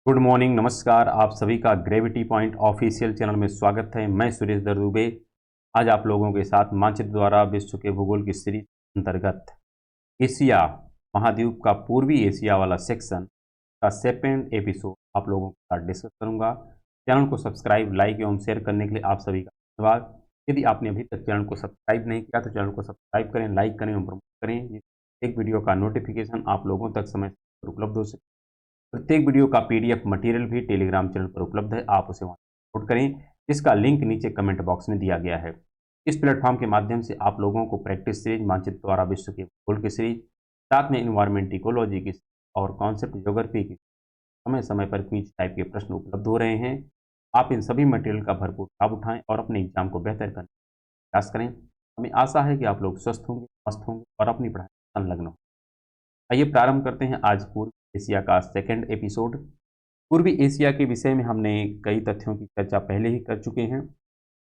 Good morning, नमस्कार। आप सभी का ग्रेविटी पॉइंट ऑफिशियल चैनल में स्वागत है। मैं सुरेश दरदुबे आज आप लोगों के साथ मानचित्र द्वारा विश्व के भूगोल की सीरीज अंतर्गत एशिया महाद्वीप का पूर्वी एशिया वाला सेक्शन का सेकंड एपिसोड आप लोगों के साथ डिस्कस करूंगा। चैनल को सब्सक्राइब, लाइक एवं शेयर करने के लिए आप सभी का धन्यवाद। यदि आपने अभी तक चैनल को सब्सक्राइब नहीं किया तो चैनल को सब्सक्राइब करें, लाइक करें एवं प्रमोट करें। एक वीडियो का नोटिफिकेशन आप लोगों तक समय पर उपलब्ध हो सके। प्रत्येक वीडियो का पीडीएफ मटेरियल भी टेलीग्राम चैनल पर उपलब्ध है, आप उसे वहां डाउनलोड करें, जिसका लिंक नीचे कमेंट बॉक्स में दिया गया है। इस प्लेटफॉर्म के माध्यम से आप लोगों को प्रैक्टिस सीरीज, मानचित्र द्वारा विश्व के भूगोल की सीरीज, साथ में इन्वायरमेंट इकोलॉजी की और कॉन्सेप्ट ज्योग्राफी की समय समय पर क्विज टाइप के प्रश्न उपलब्ध हो रहे हैं। आप इन सभी मटेरियल का भरपूर लाभ उठाएं और अपने एग्जाम को बेहतर करने का प्रयास करें। हमें आशा है कि आप लोग स्वस्थ होंगे, मस्त होंगे और अपनी पढ़ाई में संलग्न होंगे। आइए प्रारंभ करते हैं आज पूर्वी एशिया का सेकंड एपिसोड। पूर्वी एशिया के विषय में हमने कई तथ्यों की चर्चा पहले ही कर चुके हैं।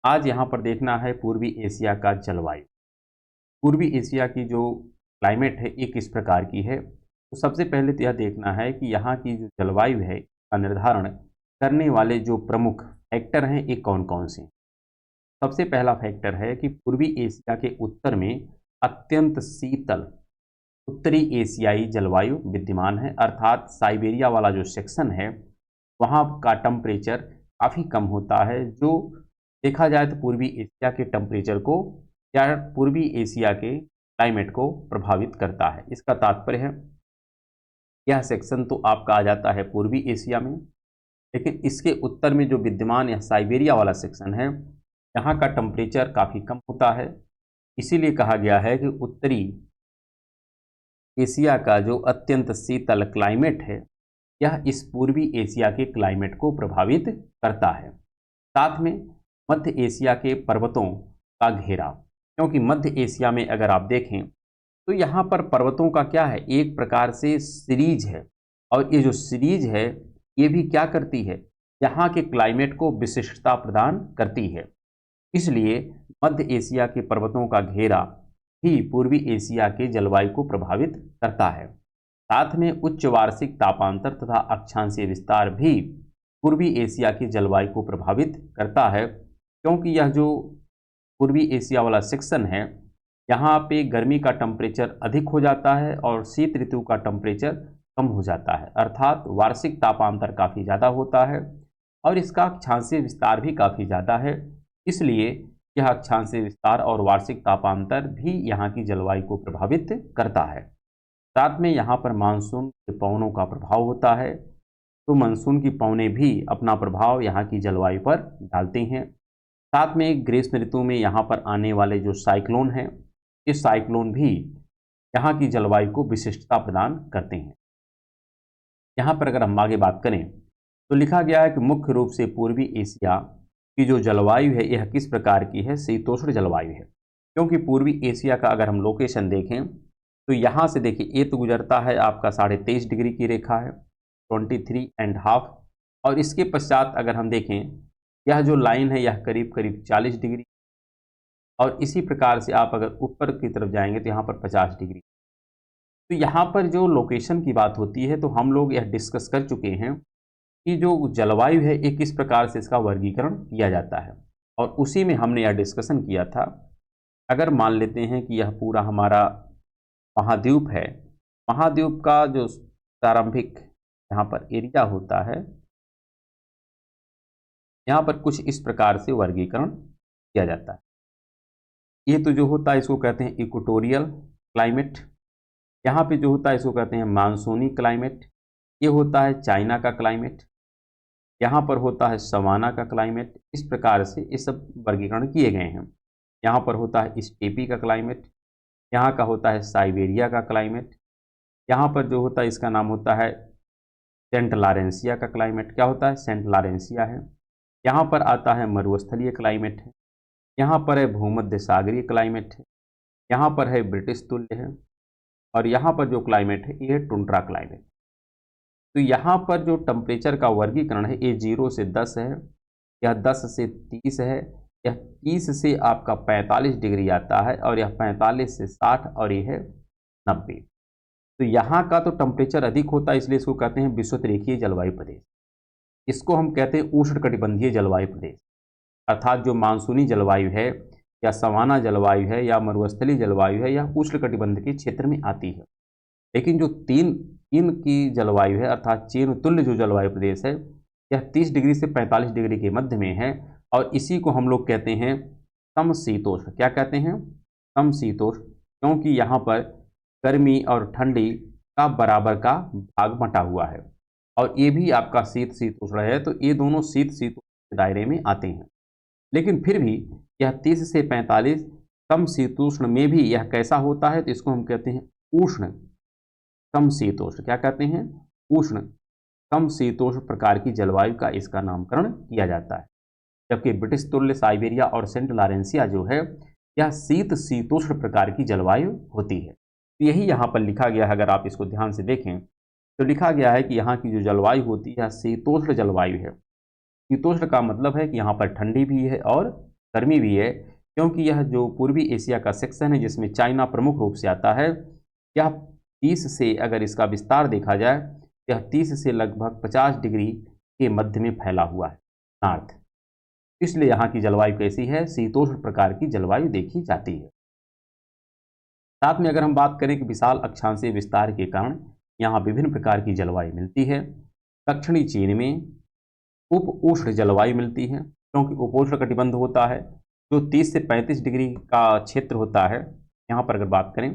आज यहाँ पर देखना है पूर्वी एशिया का जलवायु। पूर्वी एशिया की जो क्लाइमेट है ये किस प्रकार की है, तो सबसे पहले तो यह देखना है कि यहाँ की जो जलवायु है का निर्धारण करने वाले जो प्रमुख फैक्टर हैं ये कौन कौन से हैं। सबसे पहला फैक्टर है कि पूर्वी एशिया के उत्तर में अत्यंत शीतल उत्तरी एशियाई जलवायु विद्यमान है, अर्थात साइबेरिया वाला जो सेक्शन है वहाँ का टेम्परेचर काफ़ी कम होता है, जो देखा जाए तो पूर्वी एशिया के टेम्परेचर को या पूर्वी एशिया के क्लाइमेट को प्रभावित करता है। इसका तात्पर्य है यह सेक्शन तो आपका आ जाता है पूर्वी एशिया में, लेकिन इसके उत्तर में जो विद्यमान यह साइबेरिया वाला सेक्शन है यहाँ का टेम्परेचर काफ़ी कम होता है। इसीलिए कहा गया है कि उत्तरी एशिया का जो अत्यंत शीतल क्लाइमेट है यह इस पूर्वी एशिया के क्लाइमेट को प्रभावित करता है। साथ में मध्य एशिया के पर्वतों का घेरा, क्योंकि मध्य एशिया में अगर आप देखें तो यहाँ पर पर्वतों का क्या है, एक प्रकार से सीरीज है, और ये जो सीरीज है ये भी क्या करती है, यहाँ के क्लाइमेट को विशिष्टता प्रदान करती है। इसलिए मध्य एशिया के पर्वतों का घेरा भी पूर्वी एशिया के जलवायु को प्रभावित करता है। साथ में उच्च वार्षिक तापांतर तथा अक्षांशीय विस्तार भी पूर्वी एशिया की जलवायु को प्रभावित करता है, क्योंकि यह जो पूर्वी एशिया वाला सेक्शन है यहाँ पे गर्मी का टेम्परेचर अधिक हो जाता है और शीत ऋतु का टेम्परेचर कम हो जाता है, अर्थात वार्षिक तापांतर काफ़ी ज़्यादा होता है और इसका अक्षांशीय विस्तार भी काफ़ी ज़्यादा है। इसलिए यह अक्षांशीय विस्तार और वार्षिक तापांतर भी यहाँ की जलवायु को प्रभावित करता है। साथ में यहाँ पर मानसून के पवनों का प्रभाव होता है, तो मानसून की पवनें भी अपना प्रभाव यहाँ की जलवायु पर डालती हैं। साथ में ग्रीष्म ऋतु में यहाँ पर आने वाले जो साइक्लोन हैं, ये साइक्लोन भी यहाँ की जलवायु को विशिष्टता प्रदान करते हैं। यहाँ पर अगर हम आगे बात करें तो लिखा गया है कि मुख्य रूप से पूर्वी एशिया की जो जलवायु है यह किस प्रकार की है, शीतोष्ण जलवायु है। क्योंकि पूर्वी एशिया का अगर हम लोकेशन देखें तो यहाँ से देखिए ये तो गुजरता है आपका 23.5 डिग्री की रेखा है, 23.5, और इसके पश्चात अगर हम देखें यह जो लाइन है यह करीब करीब 40 डिग्री, और इसी प्रकार से आप अगर ऊपर की तरफ जाएंगे तो यहाँ पर 50 डिग्री। तो यहाँ पर जो लोकेशन की बात होती है तो हम लोग यह डिस्कस कर चुके हैं कि जो जलवायु है ये किस प्रकार से इसका वर्गीकरण किया जाता है, और उसी में हमने यह डिस्कशन किया था। अगर मान लेते हैं कि यह पूरा हमारा महाद्वीप है, महाद्वीप का जो प्रारंभिक यहाँ पर एरिया होता है यहाँ पर कुछ इस प्रकार से वर्गीकरण किया जाता है। ये तो जो होता है इसको कहते हैं इक्वेटोरियल क्लाइमेट, यहाँ पे जो होता है इसको कहते हैं मानसूनी क्लाइमेट, ये होता है चाइना का क्लाइमेट, यहाँ पर होता है सवाना का क्लाइमेट। इस प्रकार से ये सब वर्गीकरण किए गए हैं। यहाँ पर होता है स्टेपी का क्लाइमेट, यहाँ का होता है साइबेरिया का क्लाइमेट, यहाँ पर जो होता है इसका नाम होता है सेंट लॉरेंसिया का क्लाइमेट। क्या होता है, सेंट लॉरेंसिया है। यहाँ पर आता है मरुस्थलीय क्लाइमेट है, यहाँ पर है भूमध्य सागरीय क्लाइमेट है, यहाँ पर है ब्रिटिश तुल्य है, और यहाँ पर जो क्लाइमेट है ये है टुंड्रा क्लाइमेट। तो यहाँ पर जो टेम्परेचर का वर्गीकरण है ये 0 से 10 है, यह 10 से 30 है, यह 30 से आपका 45 डिग्री आता है, और यह 45 से 60, और ये है 90। तो यहाँ का तो टेम्परेचर अधिक होता है, इसलिए इसको कहते हैं विषुवत रेखीय जलवायु प्रदेश। इसको हम कहते हैं उष्णकटिबंधीय जलवायु प्रदेश। अर्थात जो मानसूनी जलवायु है या सवाना जलवायु है या मरुस्थलीय जलवायु है या उष्णकटिबंध के क्षेत्र में आती है। लेकिन जो तीन तीन की जलवायु है अर्थात चीन तुल्य जो जलवायु प्रदेश है, यह 30 डिग्री से 45 डिग्री के मध्य में है और इसी को हम लोग कहते हैं समशीतोष्ण। क्या कहते हैं? समशीतोष्ण, क्योंकि यहाँ पर गर्मी और ठंडी का बराबर का भाग बंटा हुआ है और ये भी आपका शीत शीतोष्ण है, तो ये दोनों शीत शीतोष्ण के दायरे में आते हैं। लेकिन फिर भी यह 30 से 45 समशीतोष्ण में भी यह कैसा होता है, तो इसको हम कहते हैं उष्ण समशीतोष्ण। क्या कहते हैं? उष्ण समशीतोष्ण प्रकार की जलवायु का इसका नामकरण किया जाता है। जबकि ब्रिटिश तुल्य साइबेरिया और सेंट लॉरेंसिया जो है, यह शीत शीतोष्ण प्रकार की जलवायु होती है। तो यही यहाँ पर लिखा गया है। अगर आप इसको ध्यान से देखें तो लिखा गया है कि यहाँ की जो जलवायु होती है शीतोष्ण जलवायु है। शीतोष्ण का मतलब है कि यहाँ पर ठंडी भी है और गर्मी भी है, क्योंकि यह जो पूर्वी एशिया का सेक्शन है जिसमें चाइना प्रमुख रूप से आता है, यह 30 से, अगर इसका विस्तार देखा जाए, यह 30 से लगभग 50 डिग्री के मध्य में फैला हुआ है नॉर्थ। इसलिए यहाँ की जलवायु कैसी है? शीतोष्ण प्रकार की जलवायु देखी जाती है। साथ में अगर हम बात करें कि विशाल अक्षांशीय विस्तार के कारण यहाँ विभिन्न प्रकार की जलवायु मिलती है। दक्षिणी चीन में उप उष्ण जलवायु मिलती है, क्योंकि उपोष्ण कटिबंध होता है जो 30 से 35 डिग्री का क्षेत्र होता है। यहाँ पर अगर बात करें,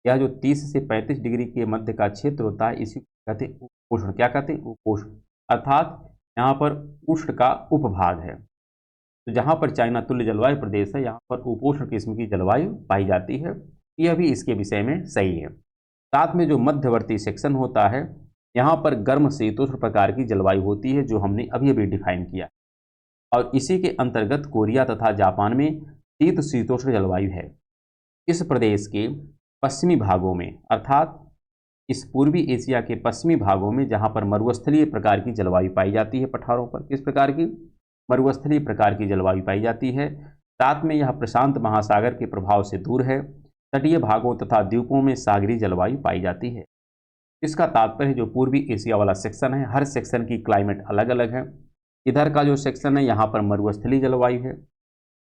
यह जो 30 से 35 डिग्री के मध्य का क्षेत्र होता है, इसी को कहते हैं उपोष्ण। क्या कहते हैं? उपोष्ण, अर्थात यहाँ पर उष्ण का उपभाग है। तो जहाँ पर चाइना तुल्य जलवायु प्रदेश है, यहाँ पर उपोष्ण किस्म की जलवायु पाई जाती है। यह भी इसके विषय में सही है। साथ में जो मध्यवर्ती सेक्शन होता है, यहाँ पर गर्म शीतोष्ण प्रकार की जलवायु होती है, जो हमने अभी अभी डिफाइन किया, और इसी के अंतर्गत कोरिया तथा जापान में शीत शीतोष्ण जलवायु है। इस प्रदेश के पश्चिमी भागों में, अर्थात इस पूर्वी एशिया के पश्चिमी भागों में, जहाँ पर मरुस्थलीय प्रकार की जलवायु पाई जाती है पठारों पर, किस प्रकार की? मरुस्थलीय प्रकार की जलवायु पाई जाती है। साथ में यह प्रशांत महासागर के प्रभाव से दूर है। तटीय भागों तथा द्वीपों में सागरीय जलवायु पाई जाती है। इसका तात्पर्य जो पूर्वी एशिया वाला सेक्शन है, हर सेक्शन की क्लाइमेट अलग अलग है। इधर का जो सेक्शन है, यहाँ पर मरुस्थलीय जलवायु है।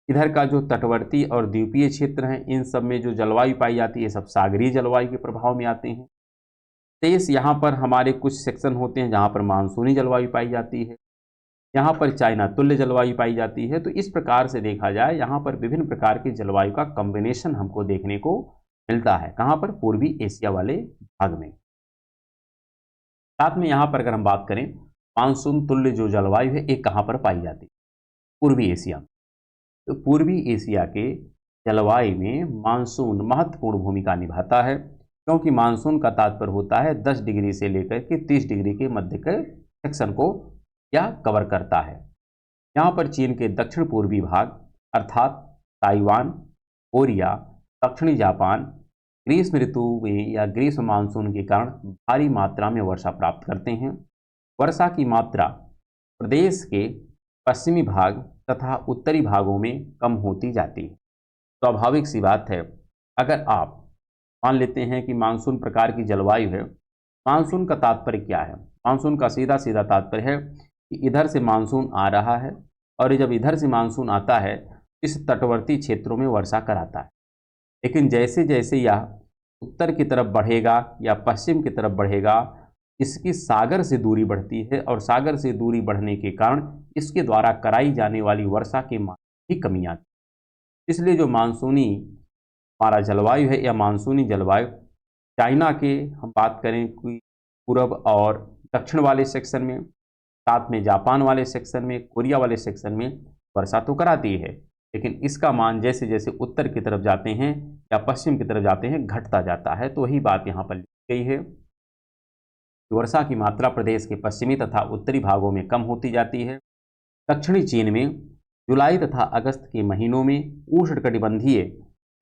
इधर का जो तटवर्ती और द्वीपीय क्षेत्र है, इन सब में जो जलवायु पाई जाती है, सब सागरीय जलवायु के प्रभाव में आते हैं। तेईस यहाँ पर हमारे कुछ सेक्शन होते हैं जहाँ पर मानसूनी जलवायु पाई जाती है। यहाँ पर चाइना तुल्य जलवायु पाई जाती है। तो इस प्रकार से देखा जाए, यहाँ पर विभिन्न प्रकार की जलवायु का कॉम्बिनेशन हमको देखने को मिलता है। कहाँ पर? पूर्वी एशिया वाले भाग में। साथ में यहाँ पर अगर हम बात करें, मानसून तुल्य जो जलवायु है, एक कहाँ पर पाई जाती है? पूर्वी एशिया। तो पूर्वी एशिया के जलवायु में मानसून महत्वपूर्ण भूमिका निभाता है, क्योंकि मानसून का तात्पर्य होता है 10 डिग्री से लेकर के 30 डिग्री के मध्य के सेक्शन को यह कवर करता है। यहाँ पर चीन के दक्षिण पूर्वी भाग अर्थात ताइवान, कोरिया, दक्षिणी जापान ग्रीष्म ऋतु में या ग्रीष्म मानसून के कारण भारी मात्रा में वर्षा प्राप्त करते हैं। वर्षा की मात्रा प्रदेश के पश्चिमी भाग तथा उत्तरी भागों में कम होती जाती है। स्वाभाविक सी बात है, अगर आप मान लेते हैं कि मानसून प्रकार की जलवायु है, मानसून का तात्पर्य क्या है? मानसून का सीधा सीधा तात्पर्य है कि इधर से मानसून आ रहा है, और जब इधर से मानसून आता है, इस तटवर्ती क्षेत्रों में वर्षा कराता है। लेकिन जैसे जैसे यह उत्तर की तरफ बढ़ेगा या पश्चिम की तरफ बढ़ेगा, इसकी सागर से दूरी बढ़ती है, और सागर से दूरी बढ़ने के कारण इसके द्वारा कराई जाने वाली वर्षा के मान भी कमी आती है। इसलिए जो मानसूनी हमारा जलवायु है या मानसूनी जलवायु, चाइना के हम बात करें कोई पूर्व और दक्षिण वाले सेक्शन में, साथ में जापान वाले सेक्शन में, कोरिया वाले सेक्शन में वर्षा तो कराती है, लेकिन इसका मान जैसे जैसे उत्तर की तरफ जाते हैं या पश्चिम की तरफ जाते हैं, घटता जाता है। तो वही बात यहाँ पर लिखी गई है। वर्षा की मात्रा प्रदेश के पश्चिमी तथा उत्तरी भागों में कम होती जाती है। दक्षिणी चीन में जुलाई तथा अगस्त के महीनों में उष्णकटिबंधीय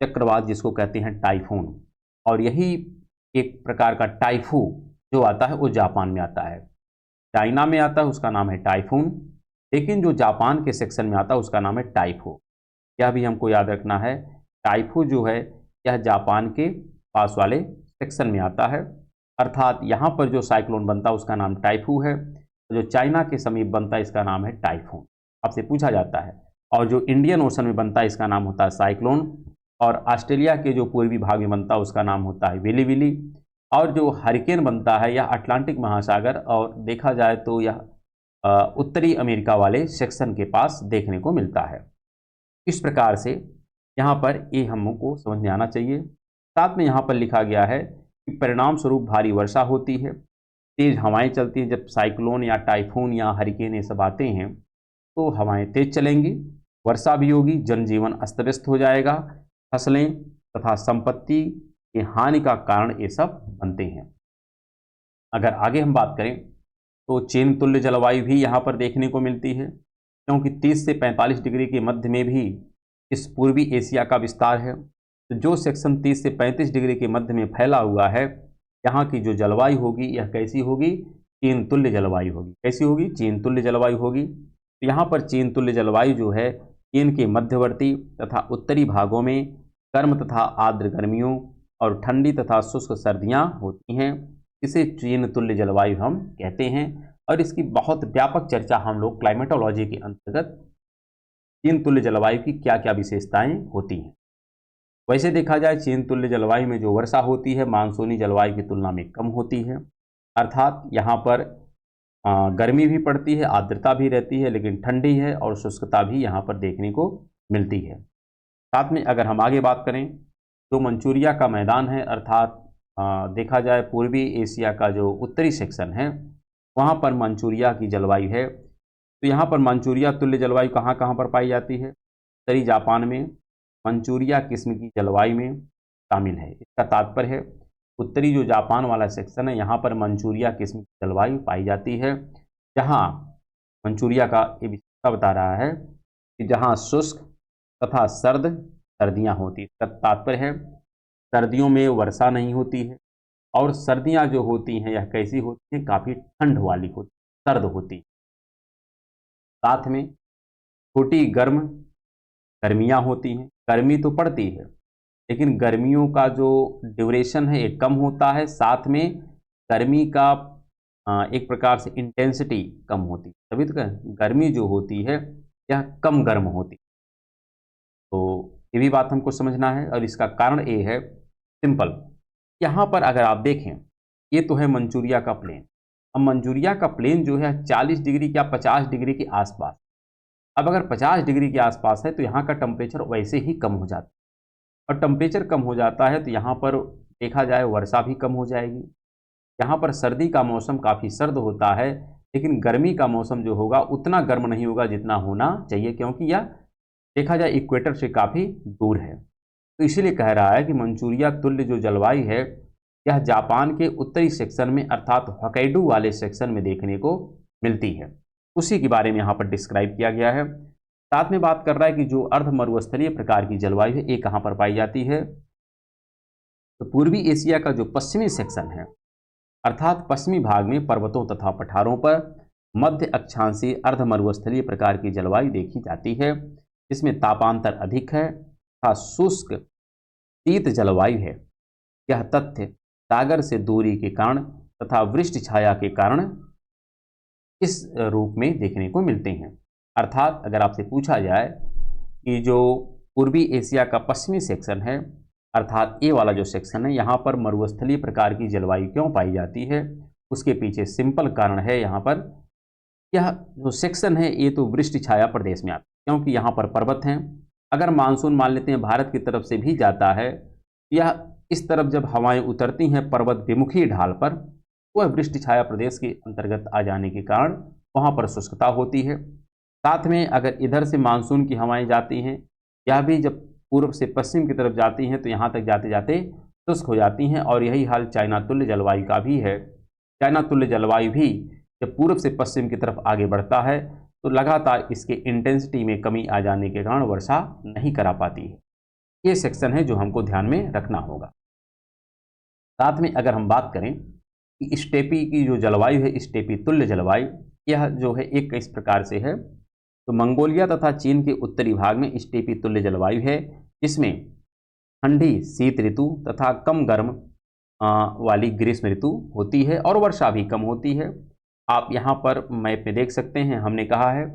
चक्रवात, जिसको कहते हैं टाइफून, और यही एक प्रकार का टाइफू जो आता है वो जापान में आता है। चाइना में आता है उसका नाम है टाइफून, लेकिन जो जापान के सेक्शन में आता है उसका नाम है टाइफू। यह भी हमको याद रखना है, टाइफू जो है यह जापान के पास वाले सेक्शन में आता है, अर्थात यहाँ पर जो साइक्लोन बनता है उसका नाम टाइफू है। जो चाइना के समीप बनता है इसका नाम है टाइफून, आपसे पूछा जाता है। और जो इंडियन ओशन में बनता है इसका नाम होता है साइक्लोन, और ऑस्ट्रेलिया के जो पूर्वी भाग में बनता है उसका नाम होता है विली विली, और जो हरिकेन बनता है यह अटलांटिक महासागर और देखा जाए तो यह उत्तरी अमेरिका वाले सेक्शन के पास देखने को मिलता है। इस प्रकार से यहाँ पर ये हमको समझ में आना चाहिए। साथ में यहाँ पर लिखा गया है कि परिणाम स्वरूप भारी वर्षा होती है, तेज हवाएं चलती हैं। जब साइक्लोन या टाइफून या हरिकेन ये सब आते हैं तो हवाएं तेज चलेंगी, वर्षा भी होगी, जनजीवन अस्त व्यस्त हो जाएगा, फसलें तथा संपत्ति की हानि का कारण ये सब बनते हैं। अगर आगे हम बात करें तो चीन तुल्य जलवायु भी यहाँ पर देखने को मिलती है, क्योंकि 30 से 45 डिग्री के मध्य में भी इस पूर्वी एशिया का विस्तार है। तो जो सेक्शन 30 से 35 डिग्री के मध्य में फैला हुआ है, यहाँ की जो जलवायु होगी यह कैसी होगी? चीन तुल्य जलवायु होगी। कैसी होगी? चीन तुल्य जलवायु होगी। तो यहाँ पर चीन तुल्य जलवायु जो है चीन के मध्यवर्ती तथा उत्तरी भागों में गर्म तथा आर्द्र गर्मियों और ठंडी तथा शुष्क सर्दियाँ होती हैं। इसे चीन तुल्य जलवायु हम कहते हैं, और इसकी बहुत व्यापक चर्चा हम लोग क्लाइमेटोलॉजी के अंतर्गत चीन तुल्य जलवायु की क्या क्या विशेषताएं होती हैं। वैसे देखा जाए चीन तुल्य जलवायु में जो वर्षा होती है मानसूनी जलवायु की तुलना में कम होती है, अर्थात यहाँ पर गर्मी भी पड़ती है, आर्द्रता भी रहती है, लेकिन ठंडी है और शुष्कता भी यहाँ पर देखने को मिलती है। साथ में अगर हम आगे बात करें तो मंचूरिया का मैदान है, अर्थात देखा जाए पूर्वी एशिया का जो उत्तरी सेक्शन है वहाँ पर मंचूरिया की जलवायु है। तो यहाँ पर मंचूरिया तुल्य जलवायु कहाँ कहाँ पर पाई जाती है? उत्तरी जापान में मंचूरिया किस्म की जलवायु में शामिल है। इसका तात्पर्य है उत्तरी जो जापान वाला सेक्शन है यहाँ पर मंचूरिया किस्म की जलवायु पाई जाती है, जहाँ मंचूरिया का ये विशेषता बता रहा है कि जहाँ शुष्क तथा सर्दियाँ होती है। इसका तात्पर्य है सर्दियों में वर्षा नहीं होती है, और सर्दियाँ जो होती हैं यह कैसी होती हैं? काफ़ी ठंड वाली होती, सर्द होती। साथ में छोटी गर्मियाँ होती हैं। गर्मी तो पड़ती है लेकिन गर्मियों का जो ड्यूरेशन है एक कम होता है, साथ में गर्मी का एक प्रकार से इंटेंसिटी कम होती है। तभी तो गर्मी जो होती है यह कम गर्म होती। तो ये भी बात हमको समझना है, और इसका कारण ये है सिंपल। यहाँ पर अगर आप देखें ये तो है मंचूरिया का प्लेन। अब मंचूरिया का प्लेन जो है 40 डिग्री या 50 डिग्री के आसपास। अब अगर 50 डिग्री के आसपास है तो यहाँ का टेम्परेचर वैसे ही कम हो जाता है, और टेम्परेचर कम हो जाता है तो यहाँ पर देखा जाए वर्षा भी कम हो जाएगी। यहाँ पर सर्दी का मौसम काफ़ी सर्द होता है, लेकिन गर्मी का मौसम जो होगा उतना गर्म नहीं होगा जितना होना चाहिए, क्योंकि यह देखा जाए इक्वेटर से काफ़ी दूर है। तो इसीलिए कह रहा है कि मंचूरिया तुल्य जो जलवायु है यह जापान के उत्तरी सेक्शन में अर्थात होक्काइडो वाले सेक्शन में देखने को मिलती है। उसी के बारे में यहाँ पर डिस्क्राइब किया गया है। साथ में बात कर रहा है कि जो अर्ध मरुस्थलीय प्रकार की जलवायु है ये कहाँ पर पाई जाती है? तो पूर्वी एशिया का जो पश्चिमी सेक्शन है अर्थात पश्चिमी भाग में पर्वतों तथा पठारों पर मध्य अक्षांशीय अर्ध मरुस्थलीय प्रकार की जलवायु देखी जाती है, जिसमें तापांतर अधिक है तथा शुष्क शीत जलवायु है। यह तथ्य सागर से दूरी के कारण तथा वृष्टि छाया के कारण इस रूप में देखने को मिलते हैं। अर्थात अगर आपसे पूछा जाए कि जो पूर्वी एशिया का पश्चिमी सेक्शन है अर्थात ये वाला जो सेक्शन है यहाँ पर मरुस्थलीय प्रकार की जलवायु क्यों पाई जाती है, उसके पीछे सिंपल कारण है। यहाँ पर यह जो सेक्शन है ये तो वृष्टि छाया प्रदेश में आता है, क्योंकि यहाँ पर पर्वत हैं। अगर मानसून मान लेते हैं भारत की तरफ से भी जाता है, यह इस तरफ जब हवाएं उतरती हैं पर्वत विमुखी ढाल पर, वह वृष्टि छाया प्रदेश के अंतर्गत आ जाने के कारण वहाँ पर शुष्कता होती है। साथ में अगर इधर से मानसून की हवाएं जाती हैं, यह भी जब पूर्व से पश्चिम की तरफ जाती हैं तो यहाँ तक जाते जाते शुष्क हो जाती हैं, और यही हाल चाइना तुल्य जलवायु का भी है। चाइना तुल्य जलवायु भी जब पूर्व से पश्चिम की तरफ आगे बढ़ता है तो लगातार इसके इंटेंसिटी में कमी आ जाने के कारण वर्षा नहीं करा पाती है। ये सेक्शन है जो हमको ध्यान में रखना होगा। साथ में अगर हम बात करें कि स्टेपी की जो जलवायु है स्टेपी तुल्य जलवायु, यह जो है एक इस प्रकार से है। तो मंगोलिया तथा चीन के उत्तरी भाग में स्टेपी तुल्य जलवायु है, जिसमें ठंडी शीत ऋतु तथा कम गर्म वाली ग्रीष्म ऋतु होती है और वर्षा भी कम होती है। आप यहाँ पर मैप में देख सकते हैं, हमने कहा है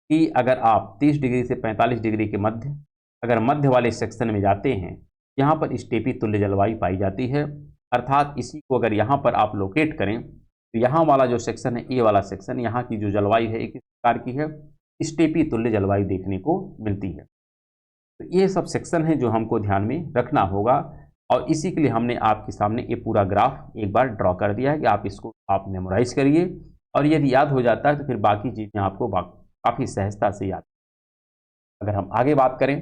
कि अगर आप 30 डिग्री से 45 डिग्री के मध्य अगर मध्य वाले सेक्शन में जाते हैं, यहाँ पर स्टेपी तुल्य जलवायु पाई जाती है। अर्थात इसी को अगर यहाँ पर आप लोकेट करें तो यहाँ वाला जो सेक्शन है, ये वाला सेक्शन, यहाँ की जो जलवायु है एक प्रकार की है स्टेपी तुल्य जलवायु देखने को मिलती है। तो ये सब सेक्शन है जो हमको ध्यान में रखना होगा, और इसी के लिए हमने आपके सामने ये पूरा ग्राफ एक बार ड्रॉ कर दिया है कि आप इसको आप मेमोराइज करिए, और यदि याद हो जाता है तो फिर बाकी चीज़ें आपको काफ़ी सहजता से याद। अगर हम आगे बात करें,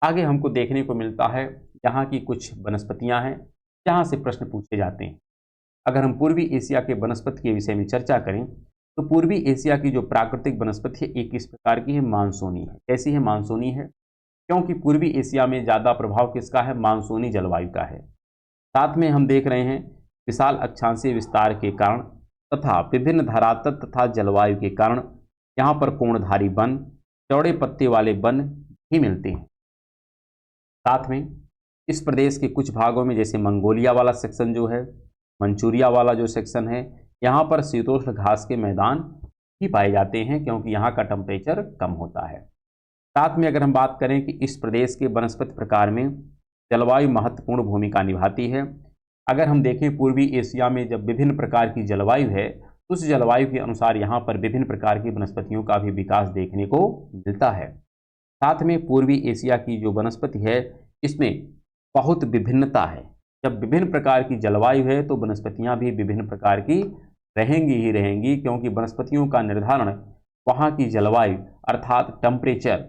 आगे हमको देखने को मिलता है यहाँ की कुछ वनस्पतियाँ हैं जहाँ से प्रश्न पूछे जाते हैं। अगर हम पूर्वी एशिया के वनस्पति के विषय में चर्चा करें तो पूर्वी एशिया की जो प्राकृतिक वनस्पति है एक इस प्रकार की है, मानसूनी है। कैसी है? मानसूनी है, क्योंकि पूर्वी एशिया में ज़्यादा प्रभाव किसका है? मानसूनी जलवायु का है। साथ में हम देख रहे हैं विशाल अक्षांशीय विस्तार के कारण तथा विभिन्न धरातल तथा जलवायु के कारण यहाँ पर कोणधारी वन, चौड़े पत्ते वाले वन भी मिलते हैं। साथ में इस प्रदेश के कुछ भागों में जैसे मंगोलिया वाला सेक्शन जो है, मंचूरिया वाला जो सेक्शन है, यहाँ पर शीतोष्ण घास के मैदान भी पाए जाते हैं क्योंकि यहाँ का टेम्परेचर कम होता है। साथ में अगर हम बात करें कि इस प्रदेश के वनस्पति प्रकार में जलवायु महत्वपूर्ण भूमिका निभाती है। अगर हम देखें पूर्वी एशिया में जब विभिन्न प्रकार की जलवायु है, उस जलवायु के अनुसार यहाँ पर विभिन्न प्रकार की वनस्पतियों का भी विकास देखने को मिलता है। साथ में पूर्वी एशिया की जो वनस्पति है इसमें बहुत विभिन्नता है। जब विभिन्न प्रकार की जलवायु है तो वनस्पतियाँ भी विभिन्न प्रकार की रहेंगी ही रहेंगी, क्योंकि वनस्पतियों का निर्धारण वहाँ की जलवायु अर्थात टेम्परेचर,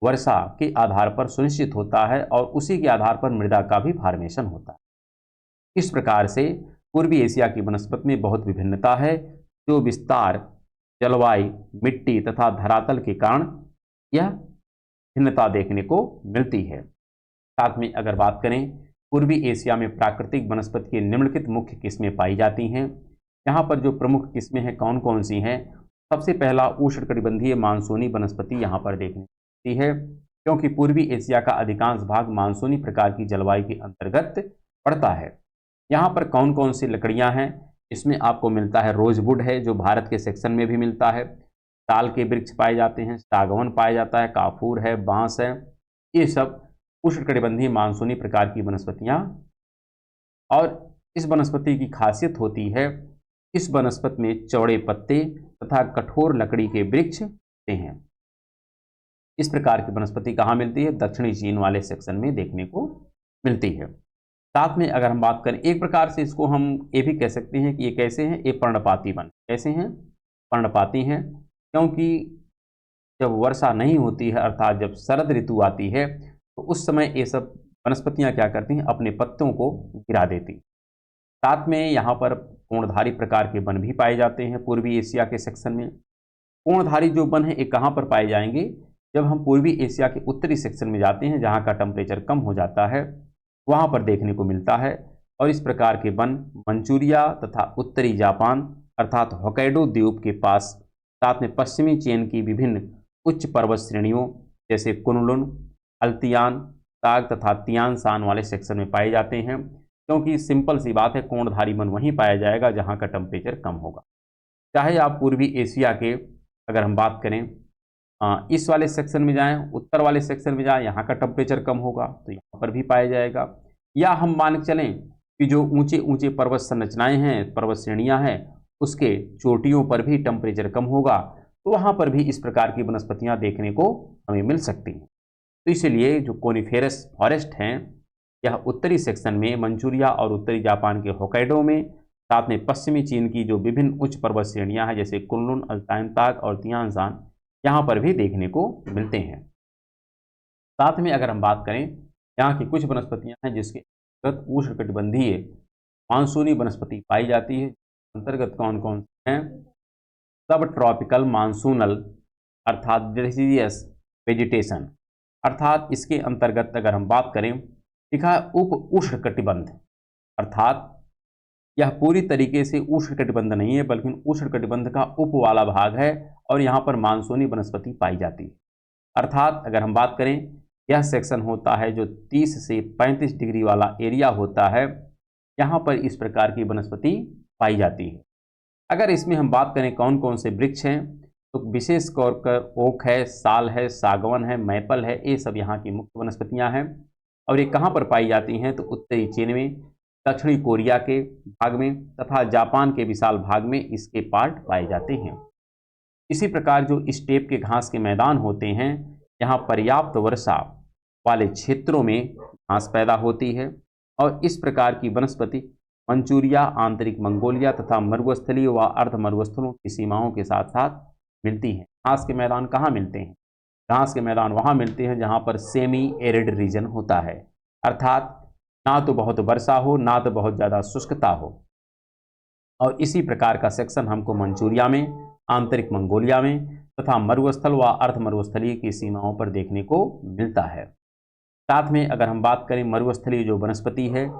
वर्षा के आधार पर सुनिश्चित होता है, और उसी के आधार पर मृदा का भी फॉर्मेशन होता है। इस प्रकार से पूर्वी एशिया की वनस्पति में बहुत विभिन्नता है, जो विस्तार, जलवायु, मिट्टी तथा धरातल के कारण यह भिन्नता देखने को मिलती है। साथ में अगर बात करें पूर्वी एशिया में प्राकृतिक वनस्पति की निम्नलिखित मुख्य किस्में पाई जाती हैं। यहाँ पर जो प्रमुख किस्में हैं कौन कौन सी हैं? सबसे पहला उष्णकटिबंधीय मानसूनी वनस्पति यहाँ पर देखने को मिलती है, क्योंकि पूर्वी एशिया का अधिकांश भाग मानसूनी प्रकार की जलवायु के अंतर्गत पड़ता है। यहाँ पर कौन कौन सी लकड़ियाँ हैं? इसमें आपको मिलता है रोजवुड है, जो भारत के सेक्शन में भी मिलता है। ताल के वृक्ष पाए जाते हैं, सागवन पाया जाता है, काफूर है, बांस है। ये सब उष्णकटिबंधीय मानसूनी प्रकार की वनस्पतियाँ, और इस वनस्पति की खासियत होती है इस वनस्पति में चौड़े पत्ते तथा कठोर लकड़ी के वृक्ष होते हैं। इस प्रकार की वनस्पति कहाँ मिलती है? दक्षिणी चीन वाले सेक्शन में देखने को मिलती है। साथ में अगर हम बात करें, एक प्रकार से इसको हम ये भी कह सकते हैं कि ये कैसे हैं? ये पर्णपाती वन। कैसे हैं? पर्णपाती हैं, क्योंकि जब वर्षा नहीं होती है अर्थात जब शरद ऋतु आती है तो उस समय ये सब वनस्पतियाँ क्या करती हैं? अपने पत्तों को गिरा देती। साथ में यहाँ पर कोणधारी प्रकार के वन भी पाए जाते हैं पूर्वी एशिया के सेक्शन में। कोणधारी जो वन है ये कहाँ पर पाए जाएंगे? जब हम पूर्वी एशिया के उत्तरी सेक्शन में जाते हैं जहाँ का टेम्परेचर कम हो जाता है, वहाँ पर देखने को मिलता है। और इस प्रकार के वन मंचूरिया तथा उत्तरी जापान अर्थात होक्काइडो द्वीप के पास, साथ में पश्चिमी चीन की विभिन्न उच्च पर्वत श्रेणियों जैसे कुनलुन, अल्तियान, ताग तथा तियान शान वाले सेक्शन में पाए जाते हैं, क्योंकि सिंपल सी बात है कोणधारी वन वहीं पाया जाएगा जहाँ का टेम्परेचर कम होगा। चाहे आप पूर्वी एशिया के अगर हम बात करें इस वाले सेक्शन में जाएं, उत्तर वाले सेक्शन में जाएं, यहाँ का टेम्परेचर कम होगा तो यहाँ पर भी पाया जाएगा। या हम मान के चलें कि जो ऊंचे ऊंचे पर्वत संरचनाएं हैं, पर्वत श्रेणियाँ हैं, उसके चोटियों पर भी टेम्परेचर कम होगा, तो वहाँ पर भी इस प्रकार की वनस्पतियाँ देखने को हमें मिल सकती हैं। तो इसलिए जो कोनिफेरस फॉरेस्ट हैं यह उत्तरी सेक्शन में मंचूरिया और उत्तरी जापान के होक्काइडो में, साथ में पश्चिमी चीन की जो विभिन्न उच्च पर्वत श्रेणियाँ हैं जैसे कुनलुन, अल्ताइन ताग और तियानशान, यहाँ पर भी देखने को मिलते हैं। साथ में अगर हम बात करें, यहाँ की कुछ वनस्पतियाँ हैं जिसके अंतर्गत उष्णकटिबंधीय मानसूनी वनस्पति पाई जाती है। अंतर्गत कौन कौन से हैं? सब ट्रॉपिकल मानसूनल अर्थात डिसीडियस वेजिटेशन, अर्थात इसके अंतर्गत अगर हम बात करें, लिखा है उप उष्णकटिबंध, अर्थात यह पूरी तरीके से उष्णकटिबंध नहीं है बल्कि उष्णकटिबंध का उप वाला भाग है, और यहाँ पर मानसूनी वनस्पति पाई जाती है। अर्थात अगर हम बात करें, यह सेक्शन होता है जो 30 से 35 डिग्री वाला एरिया होता है, यहाँ पर इस प्रकार की वनस्पति पाई जाती है। अगर इसमें हम बात करें कौन कौन से वृक्ष हैं, तो विशेष तौर पर ओक है, साल है, सागवन है, मैपल है, ये सब यहाँ की मुख्य वनस्पतियाँ हैं। और ये कहाँ पर पाई जाती हैं, तो उत्तरी चीन में, दक्षिणी कोरिया के भाग में तथा जापान के विशाल भाग में इसके पार्ट पाए जाते हैं। इसी प्रकार जो स्टेप के घास के मैदान होते हैं, यहाँ पर्याप्त वर्षा वाले क्षेत्रों में घास पैदा होती है और इस प्रकार की वनस्पति मंचूरिया, आंतरिक मंगोलिया तथा मरुस्थलीय व अर्ध मरुस्थलों की सीमाओं के साथ साथ मिलती हैं। घास के मैदान कहाँ मिलते हैं? घास के मैदान वहाँ मिलते हैं जहाँ पर सेमी एरिड रीजन होता है, अर्थात ना तो बहुत वर्षा हो ना तो बहुत ज़्यादा शुष्कता हो। और इसी प्रकार का सेक्शन हमको मंचूरिया में, आंतरिक मंगोलिया में तथा मरुस्थल व अर्ध मरुस्थलीय की सीमाओं पर देखने को मिलता है। साथ में अगर हम बात करें मरुस्थलीय जो वनस्पति है,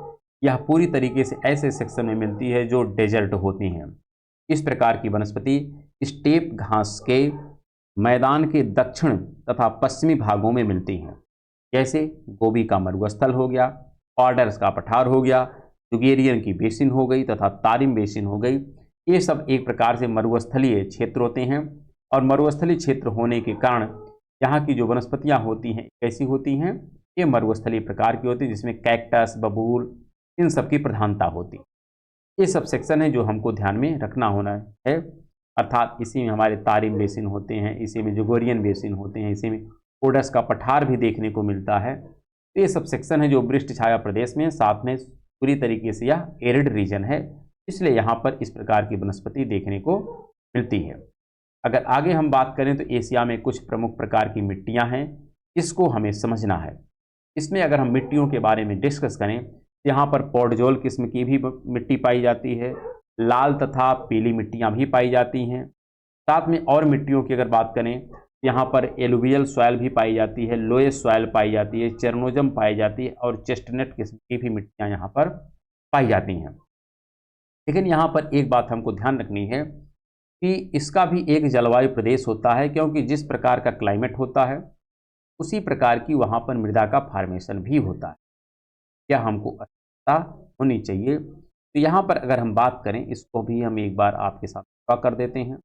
यह पूरी तरीके से ऐसे सेक्शन में मिलती है जो डेजर्ट होती हैं। इस प्रकार की वनस्पति स्टेप घास के मैदान के दक्षिण तथा पश्चिमी भागों में मिलती हैं, जैसे गोबी का मरुस्थल हो गया, ऑर्डर्स का पठार हो गया, जुगेरियन की बेसिन हो गई तथा तारिम बेसिन हो गई। ये सब एक प्रकार से मरुस्थलीय क्षेत्र होते हैं और मरुस्थलीय क्षेत्र होने के कारण यहाँ की जो वनस्पतियाँ होती हैं कैसी होती हैं, ये मरुस्थलीय प्रकार की होती है, जिसमें कैक्टस, बबूल, इन सब की प्रधानता होती है। ये सब सेक्शन है जो हमको ध्यान में रखना होना है, अर्थात इसी में हमारे तारिम बेसिन होते हैं, इसी में जुगोरियन बेसिन होते हैं, इसी में ओडस का पठार भी देखने को मिलता है। तो ये सब सेक्शन है जो वृष्ट छाया प्रदेश में, साथ में पूरी तरीके से यह एरिड रीजन है, इसलिए यहाँ पर इस प्रकार की वनस्पति देखने को मिलती है। अगर आगे हम बात करें तो एशिया में कुछ प्रमुख प्रकार की मिट्टियाँ हैं, इसको हमें समझना है। इसमें अगर हम मिट्टियों के बारे में डिस्कस करें तो यहाँ पर पॉडजोल किस्म की भी मिट्टी पाई जाती है, लाल तथा पीली मिट्टियाँ भी पाई जाती हैं। साथ में और मिट्टियों की अगर बात करें, यहाँ पर एलुवियल सॉयल भी पाई जाती है, लोएस्ट सॉयल पाई जाती है, चेरनोजम पाई जाती है और चेस्टनट किस्म की भी मिट्टियाँ यहाँ पर पाई जाती हैं। लेकिन यहाँ पर एक बात हमको ध्यान रखनी है कि इसका भी एक जलवायु प्रदेश होता है, क्योंकि जिस प्रकार का क्लाइमेट होता है उसी प्रकार की वहाँ पर मृदा का फॉर्मेशन भी होता है, यह हमको पता होनी चाहिए। तो यहाँ पर अगर हम बात करें, इसको भी हम एक बार आपके साथ ड्रॉ कर देते हैं।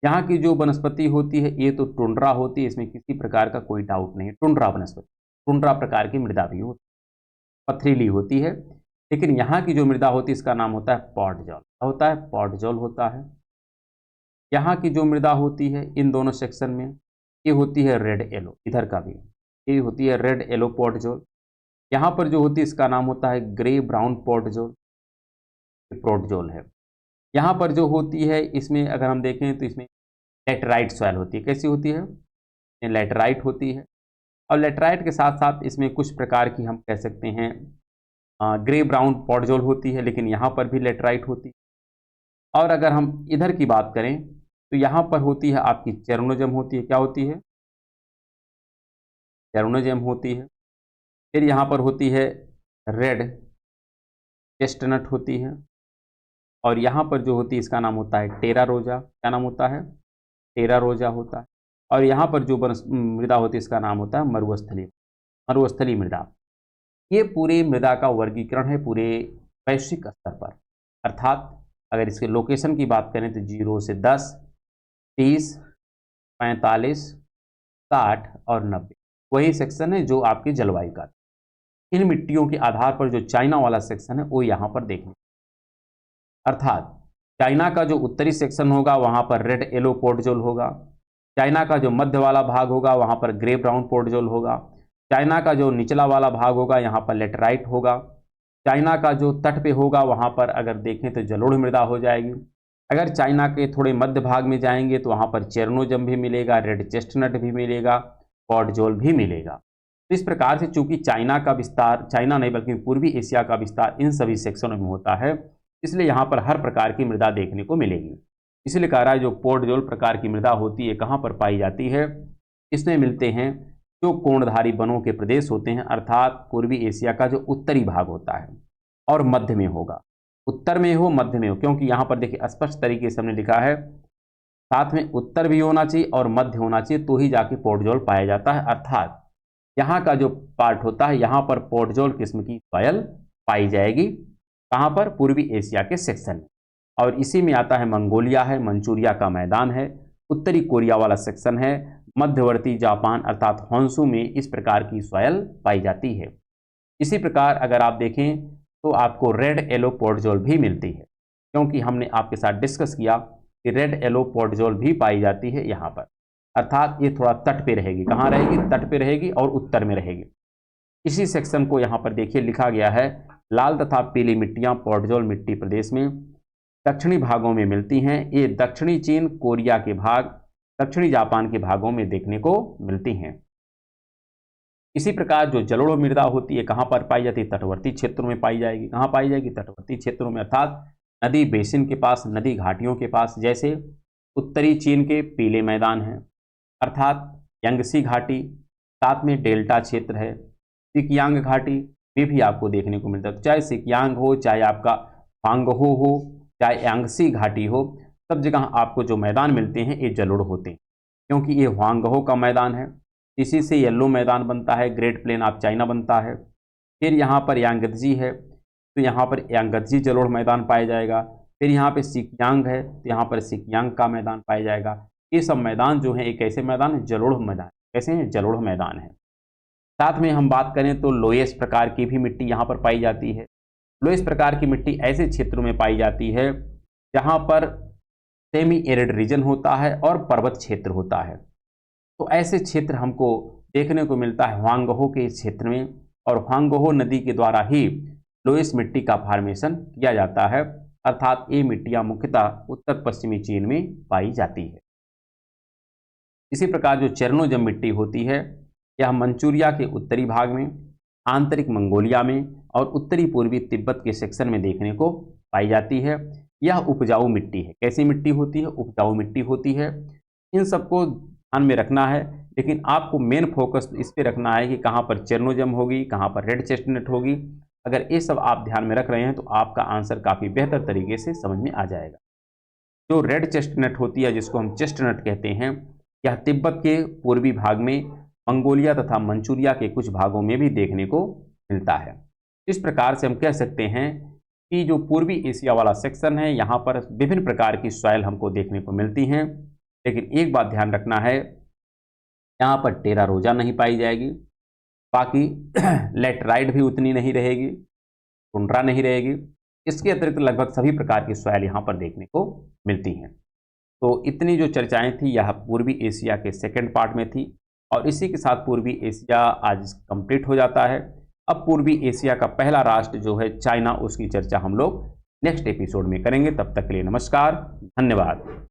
यहाँ की जो वनस्पति होती है ये तो टुंड्रा होती है, इसमें किसी प्रकार का कोई डाउट नहीं है। टुंड्रा वनस्पति, टुंड्रा प्रकार की मृदा भी होती है, पथरीली होती है। लेकिन यहाँ की जो मृदा होती है इसका नाम होता है पॉडजोल, होता है पॉडजोल होता है। यहाँ की जो मृदा होती है इन दोनों सेक्शन में, ये होती है रेड येलो, इधर का भी ये होती है रेड येलो पॉडजोल। यहाँ पर जो होती है इसका नाम होता है ग्रे ब्राउन पॉडजोल, प्रोटजोल है। यहाँ पर जो होती है इसमें अगर हम देखें तो इसमें लेटराइट सॉइल होती है। कैसी होती है? ये लेटराइट होती है और लेटराइट के साथ साथ इसमें कुछ प्रकार की हम कह सकते हैं ग्रे ब्राउन पॉडजोल होती है, लेकिन यहाँ पर भी लेटराइट होती है। और अगर हम इधर की बात करें तो यहाँ पर होती है आपकी चेरनोजम होती है। क्या होती है? चेरनोजम होती है। फिर यहाँ पर होती है रेड चेस्टनट होती है और यहाँ पर जो होती है इसका नाम होता है टेरा रोजा। क्या नाम होता है? टेरा रोजा होता है। और यहाँ पर जो मृदा होती है इसका नाम होता है मरुस्थलीय, मरुस्थलीय मृदा। ये पूरे मृदा का वर्गीकरण है पूरे वैश्विक स्तर पर, अर्थात अगर इसके लोकेशन की बात करें तो 0 से 10, 30, 45, 60 और 90 वही सेक्शन है जो आपके जलवायु का। इन मिट्टियों के आधार पर जो चाइना वाला सेक्शन है वो यहाँ पर देखने, अर्थात चाइना का जो उत्तरी सेक्शन होगा वहाँ पर रेड येलो पॉडजोल होगा, चाइना का जो मध्य वाला भाग होगा वहाँ पर ग्रे ब्राउन पॉडजोल होगा, चाइना का जो निचला वाला भाग होगा यहाँ पर लेटराइट होगा, चाइना का जो तट पे होगा वहाँ पर अगर देखें तो जलोढ़ मृदा हो जाएगी। अगर चाइना के थोड़े मध्य भाग में जाएंगे तो वहाँ पर चेरनोजम भी मिलेगा, रेड चेस्टनट भी मिलेगा, पॉडजोल भी मिलेगा। तो इस प्रकार से चूंकि चाइना का विस्तार, चाइना नहीं बल्कि पूर्वी एशिया का विस्तार इन सभी सेक्शनों में होता है, इसलिए यहाँ पर हर प्रकार की मृदा देखने को मिलेगी। इसलिए कह रहा है जो पॉडजोल प्रकार की मृदा होती है कहाँ पर पाई जाती है? इसमें मिलते हैं जो कोणधारी वनों के प्रदेश होते हैं, अर्थात पूर्वी एशिया का जो उत्तरी भाग होता है और मध्य में होगा, उत्तर में हो मध्य में हो, क्योंकि यहाँ पर देखिए स्पष्ट तरीके से हमने लिखा है साथ में उत्तर भी होना चाहिए और मध्य होना चाहिए तो ही जाके पॉडजोल पाया जाता है। अर्थात यहाँ का जो पार्ट होता है यहाँ पर पॉडजोल किस्म की सॉयल पाई जाएगी। कहाँ पर? पूर्वी एशिया के सेक्शन में। और इसी में आता है मंगोलिया है, मंचूरिया का मैदान है, उत्तरी कोरिया वाला सेक्शन है, मध्यवर्ती जापान अर्थात होन्शु में इस प्रकार की सॉयल पाई जाती है। इसी प्रकार अगर आप देखें तो आपको रेड येलो पोर्टजोल भी मिलती है, क्योंकि हमने आपके साथ डिस्कस किया कि रेड येलो पोर्टजोल भी पाई जाती है यहाँ पर, अर्थात ये थोड़ा तट पे रहेगी। कहाँ रहेगी? तट पे रहेगी और उत्तर में रहेगी। इसी सेक्शन को यहाँ पर देखिए लिखा गया है, लाल तथा पीली मिट्टियाँ पोर्टजोल मिट्टी प्रदेश में दक्षिणी भागों में मिलती हैं। ये दक्षिणी चीन, कोरिया के भाग, दक्षिणी जापान के भागों में देखने को मिलती हैं। इसी प्रकार जो जलोढ़ मृदा होती है कहाँ पर पाई जाती है? तटवर्ती क्षेत्रों में पाई जाएगी। कहाँ पाई जाएगी? तटवर्ती क्षेत्रों में, अर्थात नदी बेसिन के पास, नदी घाटियों के पास। जैसे उत्तरी चीन के पीले मैदान हैं, अर्थात यांगसी घाटी, साथ में डेल्टा क्षेत्र है, सिकियांग घाटी में भी आपको देखने को मिलता है। चाहे सिकियांग हो, चाहे आपका फांगहो हो, चाहे यांगसी घाटी हो, सब जगह आपको जो मैदान मिलते हैं ये जलोढ़ होते हैं, क्योंकि ये ह्वांगहो का मैदान है। इसी से येलो मैदान बनता है, ग्रेट प्लेन ऑफ चाइना बनता है। फिर यहाँ पर यांगत्जी है, तो यहाँ पर यांगत्जी जलोढ़ मैदान पाया जाएगा। फिर यहाँ पे सिकियांग है, तो यहाँ पर सिकियांग का मैदान पाया जाएगा। ये सब मैदान जो है एक ऐसे मैदान है, जलोढ़ मैदान। कैसे हैं? जलोढ़ मैदान है। साथ में हम बात करें तो लोएस प्रकार की भी मिट्टी यहाँ पर पाई जाती है। लोएस प्रकार की मिट्टी ऐसे क्षेत्रों में पाई जाती है जहाँ पर सेमी एरिड रीजन होता है और पर्वत क्षेत्र होता है। तो ऐसे क्षेत्र हमको देखने को मिलता है ह्वांगहो के इस क्षेत्र में, और ह्वांगहो नदी के द्वारा ही लोएस मिट्टी का फॉर्मेशन किया जाता है, अर्थात ये मिट्टियाँ मुख्यतः उत्तर पश्चिमी चीन में पाई जाती है। इसी प्रकार जो चेरनोजम मिट्टी होती है यह मंचूरिया के उत्तरी भाग में, आंतरिक मंगोलिया में और उत्तरी पूर्वी तिब्बत के सेक्शन में देखने को पाई जाती है। यह उपजाऊ मिट्टी है। कैसी मिट्टी होती है? उपजाऊ मिट्टी होती है। इन सबको ध्यान में रखना है, लेकिन आपको मेन फोकस इस पे रखना है कि कहाँ पर चेरनोजम होगी, कहाँ पर रेड चेस्टनट होगी। अगर ये सब आप ध्यान में रख रहे हैं तो आपका आंसर काफ़ी बेहतर तरीके से समझ में आ जाएगा। जो रेड चेस्टनट होती है, जिसको हम चेस्टनट कहते हैं, यह तिब्बत के पूर्वी भाग में, मंगोलिया तथा मंचूरिया के कुछ भागों में भी देखने को मिलता है। इस प्रकार से हम कह सकते हैं कि जो पूर्वी एशिया वाला सेक्शन है यहाँ पर विभिन्न प्रकार की सॉइल हमको देखने को मिलती हैं, लेकिन एक बात ध्यान रखना है, यहाँ पर टेरा रोजा नहीं पाई जाएगी, बाकी लेटराइट भी उतनी नहीं रहेगी, टुंड्रा नहीं रहेगी। इसके अतिरिक्त लगभग सभी प्रकार की सॉइल यहाँ पर देखने को मिलती हैं। तो इतनी जो चर्चाएं थी यह पूर्वी एशिया के सेकंड पार्ट में थी, और इसी के साथ पूर्वी एशिया आज कंप्लीट हो जाता है। अब पूर्वी एशिया का पहला राष्ट्र जो है चाइना, उसकी चर्चा हम लोग नेक्स्ट एपिसोड में करेंगे। तब तक के लिए नमस्कार, धन्यवाद।